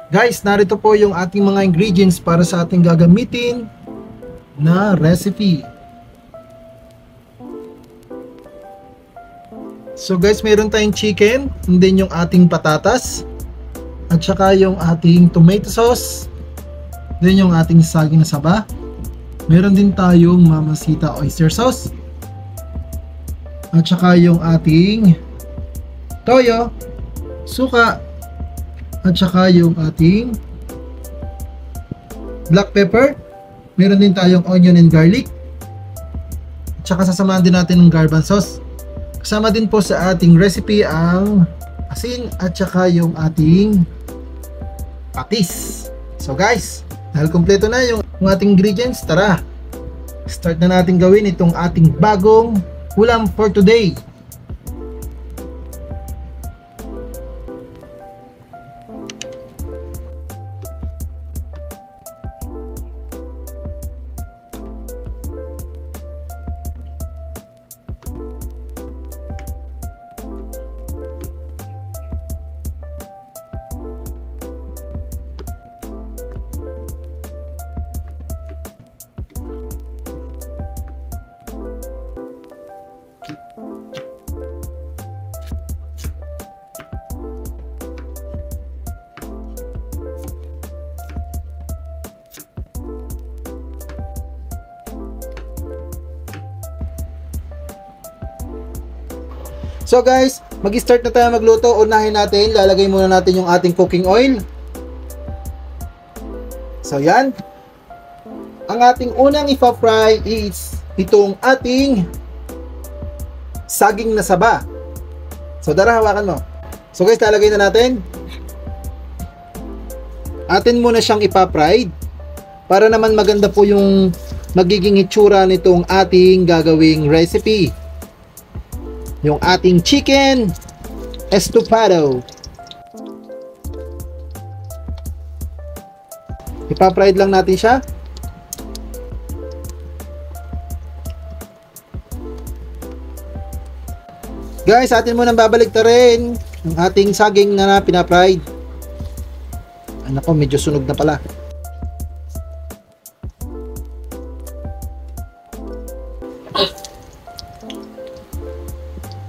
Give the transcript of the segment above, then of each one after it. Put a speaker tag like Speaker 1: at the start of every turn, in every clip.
Speaker 1: Guys, narito po yung ating mga ingredients para sa ating gagamitin na recipe. So guys, meron tayong chicken, and then yung ating patatas, at saka yung ating tomato sauce, then yung ating saging na saba. Meron din tayong Mamacita oyster sauce, at saka yung ating toyo, suka, at saka yung ating black pepper. Meron din tayong onion and garlic, at saka sasamahan din natin ng garlic sauce. Kasama din po sa ating recipe ang asin at saka yung ating patis. So guys, dahil kompleto na yung ating ingredients, tara, start na natin gawin itong ating bagong ulam for today. So guys, mag-start na tayo magluto. Unahin natin, lalagay muna natin yung ating cooking oil. So yan. Ang ating unang ipa-fry is itong ating saging na saba. So tara, hawakan mo. So guys, lalagay na natin. Atin muna siyang ipa-fry para naman maganda po yung magiging itsura nitong ating gagawing recipe. Yung ating chicken estofado. Ipa-fried lang natin siya. Guys, atin muna babalik ta rin yung ating saging na pina-fried. Anak ko, medyo sunog na pala.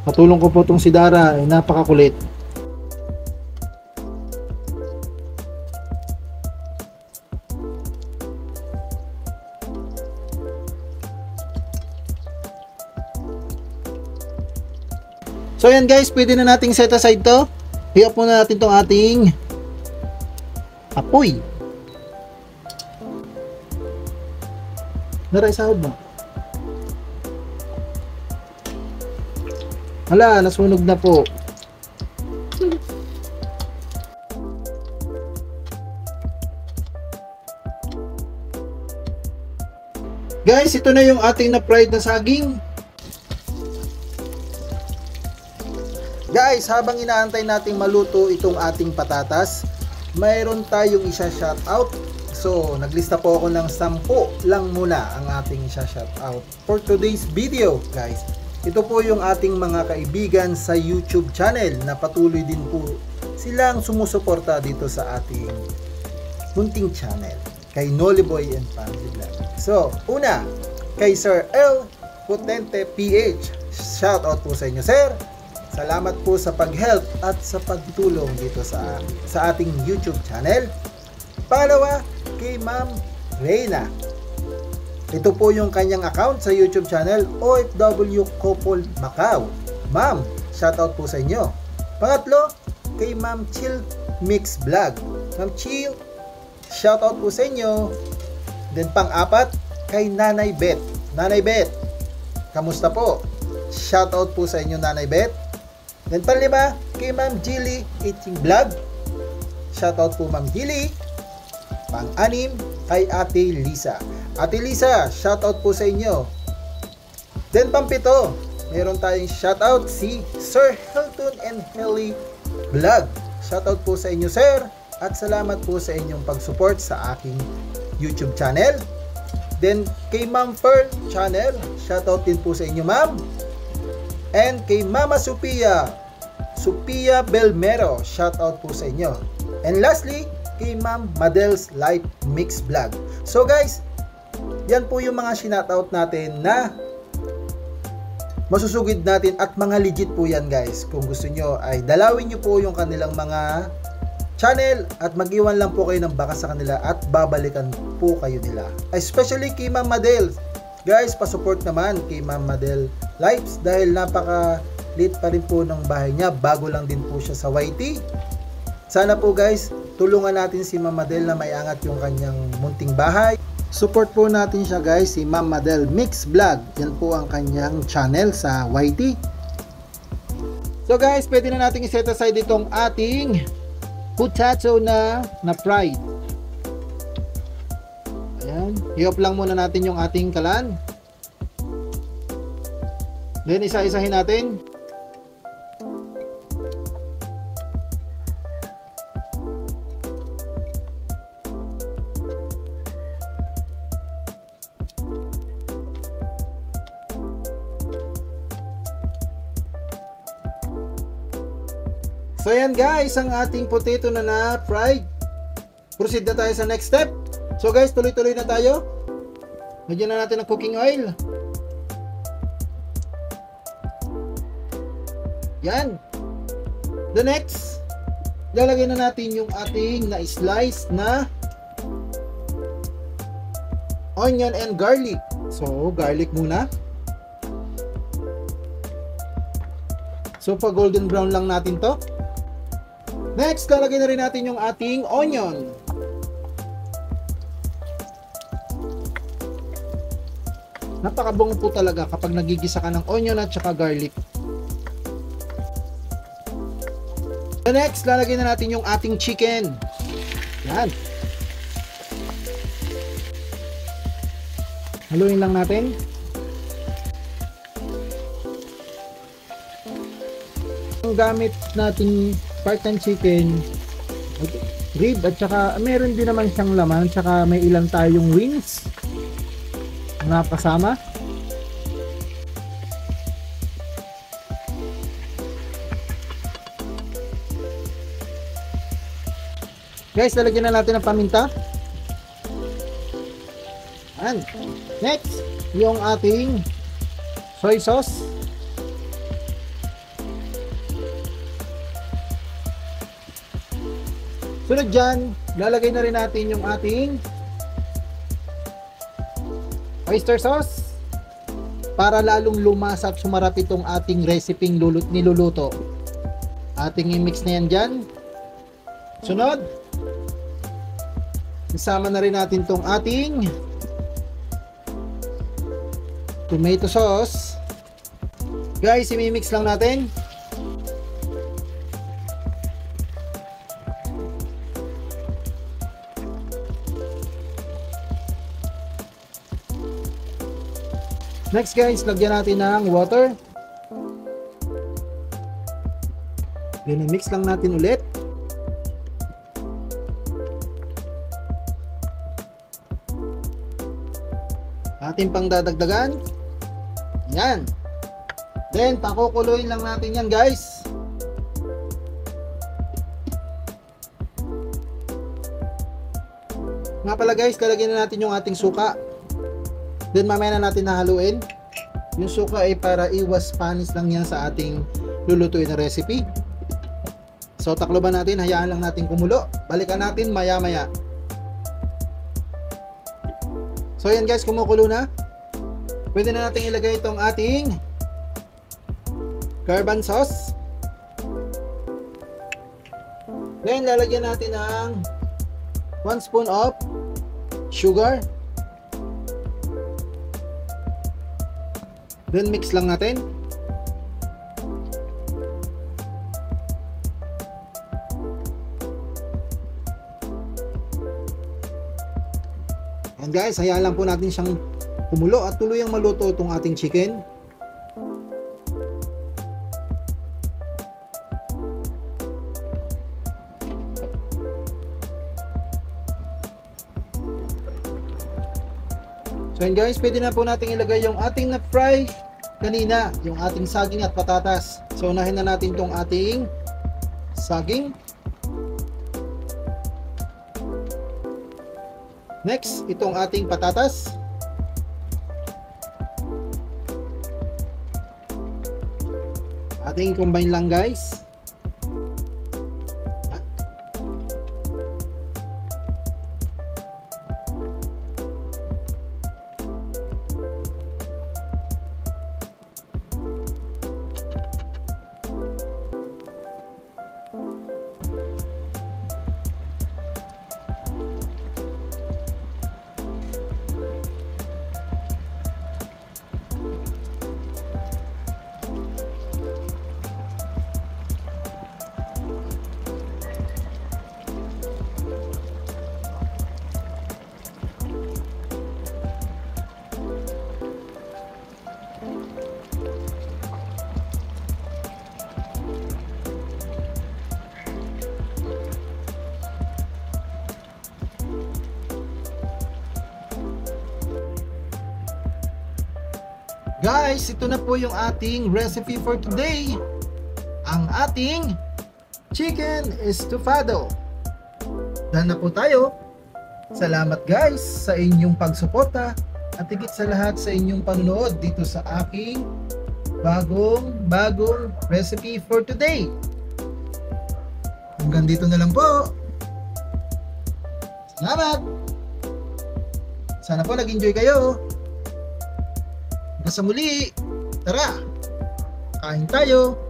Speaker 1: Patulong ko po itong si Dara, ay napakakulit. So yan guys, pwede na nating set aside to. I-off muna natin itong ating apoy. Dara, isahod mo. Hala, nasunog na po. Guys, ito na yung ating na-fried na saging. Guys, habang inaantay nating maluto itong ating patatas, mayroon tayong isa-shoutout. So, naglista po ako ng 10 lang muna ang ating isa-shoutout for today's video, guys. Ito po yung ating mga kaibigan sa YouTube channel na patuloy din po silang sumusuporta dito sa ating munting channel, kay Noliboy and Family Vlog. So, una, kay Sir L. Potente PH. Shoutout po sa inyo, sir. Salamat po sa pag-help at sa pagtulong dito sa ating YouTube channel. Pangalawa, kay Ma'am Reyna. Ito po yung kanyang account sa YouTube channel, OFW Couple Macau. Ma'am, shoutout po sa inyo. Pangatlo, kay Ma'am Chill Mix Vlog. Ma'am Chill, shoutout po sa inyo. Then pang-apat, kay Nanay Beth. Nanay Beth, kamusta po? Shoutout po sa inyo, Nanay Beth. Then panglima, kay Ma'am Jilly Eating Vlog. Shoutout po Ma'am Jilly. Pang-anim, kay Ate Lisa. Ate Lisa, shoutout po sa inyo. Then pang-pito, meron tayong shoutout si Sir Hilton and Helly Vlog. Shoutout po sa inyo, sir. At salamat po sa inyong pag-support sa aking YouTube channel. Then kay Ma'am Pearl Channel, shoutout din po sa inyo, ma'am. And kay Mama Sophia Belmero, shoutout po sa inyo. And lastly, kay Ma'am Madel's Life Mix Vlog. So guys, yan po yung mga shoutout natin na masusugid natin at mga legit po yan guys. Kung gusto nyo ay dalawin nyo po yung kanilang mga channel at mag-iwan lang po kayo ng baka sa kanila at babalikan po kayo nila. Especially kay Ma'am Madel. Guys, pasupport naman kay Ma'am Madel Lives dahil napaka-lit pa rin po ng bahay niya. Bago lang din po siya sa YT. Sana po guys, tulungan natin si Ma'am Madel na may angat yung kanyang munting bahay. Support po natin siya guys, si Ma'am Madel Mix Vlog. Yan po ang kanyang channel sa YT. So guys, pwede na natin i-set aside itong ating potato na fried. Ayan, i-off lang muna natin yung ating kalan. Then isa-isahin natin. So yan guys, ang ating potato na fried. Proceed na tayo sa next step. So guys, tuloy-tuloy na tayo. Lagyan na natin ng cooking oil. Yan. The next, lalagyan na natin yung ating na-slice na onion and garlic. So, garlic muna. So, pa golden brown lang natin to. Next, lalagyan na rin natin yung ating onion. Napakabango po talaga kapag nagigisa ka ng onion at saka garlic. The next, lalagyan na natin yung ating chicken. Yan. Haluin lang natin. Ang gamit natin part-time chicken, rib at saka meron din naman siyang laman, saka may ilan tayong wings na kasama. Guys, lalagyan na natin ng paminta. And next, yung ating soy sauce. Sunod dyan, lalagay na rin natin yung ating oyster sauce para lalong lumasa at sumarap itong ating recipe niluluto. Ating i-mix na yan dyan. Sunod, isama na rin natin itong ating tomato sauce. Guys, i-mix lang natin. Next guys, lagyan natin ng water. Then mix lang natin ulit. Atin pang dadagdagan. Yan. Then pakukuluin lang natin yan guys. Nga pala guys, lalagyan na natin yung ating suka. Then mamaya na natin nahaluin. Yung suka ay para iwas panis lang yan sa ating lulutuin na recipe. So takloban natin, hayaan lang natin kumulo. Balikan natin maya maya. So yan guys, kumukulo na. Pwede na natin ilagay itong ating carbon sauce. Then lalagyan natin ng 1 spoon of sugar. Then mix lang natin. And guys, hayaan lang po natin siyang kumulo at tuluyang maluto itong ating chicken. So yun guys, pwede na po natin ilagay yung ating na-fry kanina, yung ating saging at patatas. So unahin na natin itong ating saging. Next, itong ating patatas. Ating combine lang guys. Guys, ito na po yung ating recipe for today. Ang ating chicken estofado. Dahil na po tayo. Salamat guys sa inyong pagsuporta at higit sa lahat sa inyong panonood dito sa aking bagong recipe for today. Hanggang dito na lang po. Salamat! Sana po nag-enjoy kayo. Hanggang sa muli, tara, kain tayo.